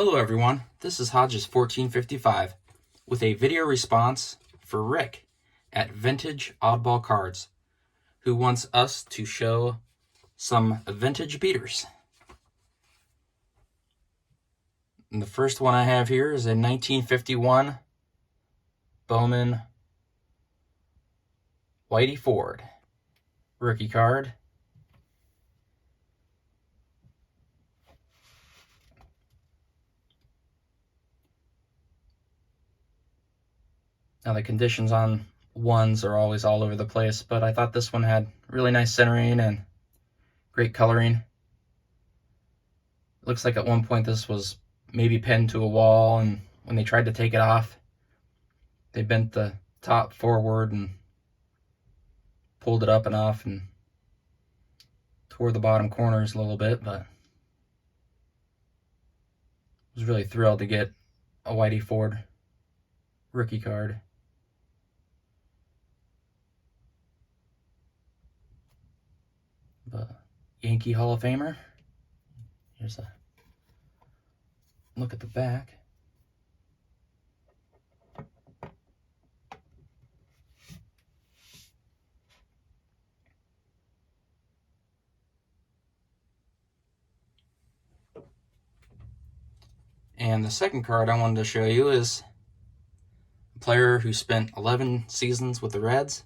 Hello everyone, this is Hodges1455 with a video response for Rick at Vintage Oddball Cards, who wants us to show some vintage beaters. And the first one I have here is a 1951 Bowman Whitey Ford rookie card. Now the conditions on ones are always all over the place, but I thought this one had really nice centering and great coloring. It looks like at one point this was maybe pinned to a wall, and when they tried to take it off, they bent the top forward and pulled it up and off and tore the bottom corners a little bit, but I was really thrilled to get a Whitey Ford rookie card. The Yankee Hall of Famer. Here's a look at the back. And the second card I wanted to show you is a player who spent 11 seasons with the Reds,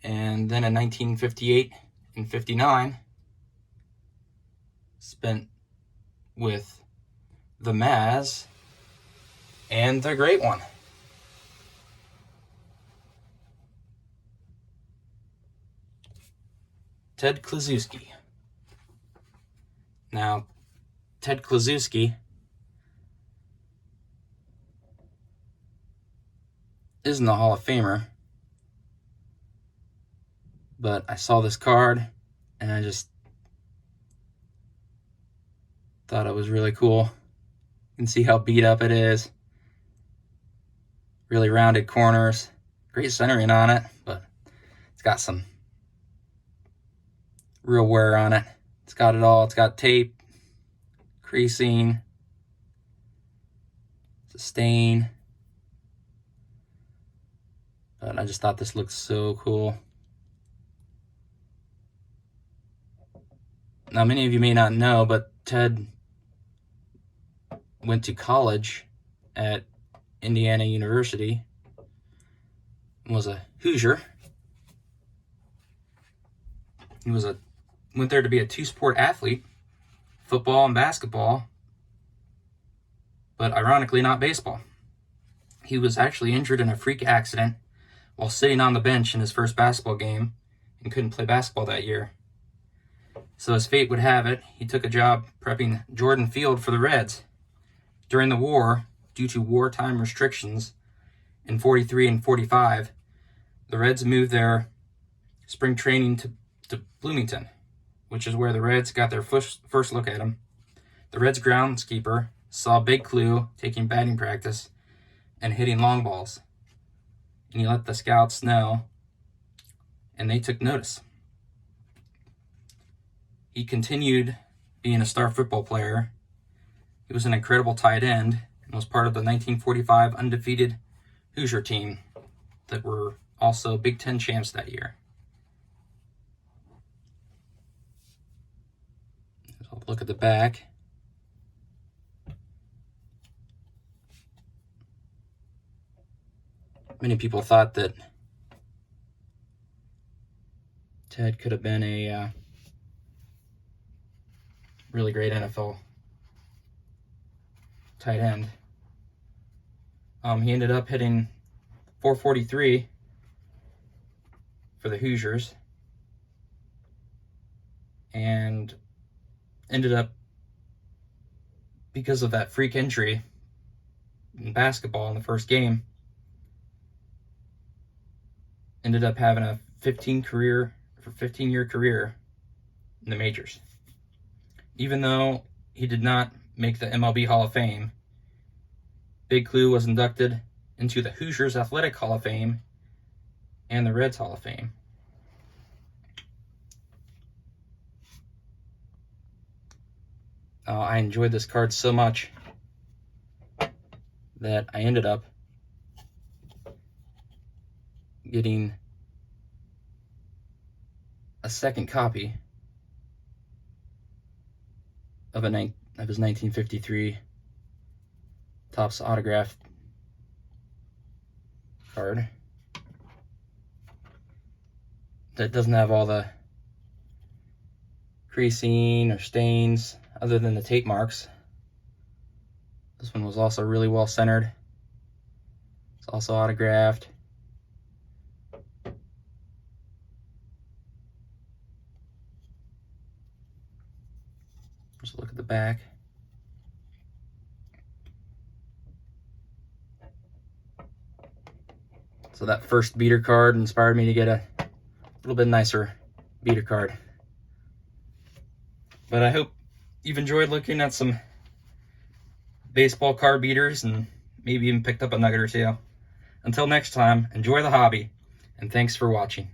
and then in 1958 and 59 spent with the Maz and the great one. Ted Kluszewski. Now, Ted Kluszewski isn't a Hall of Famer, but I saw this card and I just thought it was really cool. You can see how beat up it is. Really rounded corners, great centering on it, but it's got some real wear on it. It's got it all. It's got tape, creasing, it's a stain. But I just thought this looked so cool. Now, many of you may not know, but Ted went to college at Indiana University and was a Hoosier. He went there to be a two-sport athlete, football and basketball, but ironically not baseball. He was actually injured in a freak accident while sitting on the bench in his first basketball game and couldn't play basketball that year. So as fate would have it, he took a job prepping Jordan Field for the Reds. During the war, due to wartime restrictions in 43 and 45, the Reds moved their spring training to Bloomington, which is where the Reds got their first look at him. The Reds groundskeeper saw Big Clue taking batting practice and hitting long balls, and he let the scouts know, and they took notice. He continued being a star football player. He was an incredible tight end and was part of the 1945 undefeated Hoosier team that were also Big Ten champs that year. So look at the back. Many people thought that Ted could have been a really great NFL tight end. He ended up hitting 443 for the Hoosiers and ended up, because of that freak injury in basketball in the first game, ended up having a 15-year career in the majors. Even though he did not make the MLB Hall of Fame, Big Clue was inducted into the Hoosiers Athletic Hall of Fame and the Reds Hall of Fame. I enjoyed this card so much that I ended up getting a second copy of his 1953 Topps autographed card that doesn't have all the creasing or stains other than the tape marks. This one was also really well centered. It's also autographed. Just look at the back. So that first beater card inspired me to get a little bit nicer beater card. But I hope you've enjoyed looking at some baseball card beaters and maybe even picked up a nugget or two. Until next time, enjoy the hobby, and thanks for watching.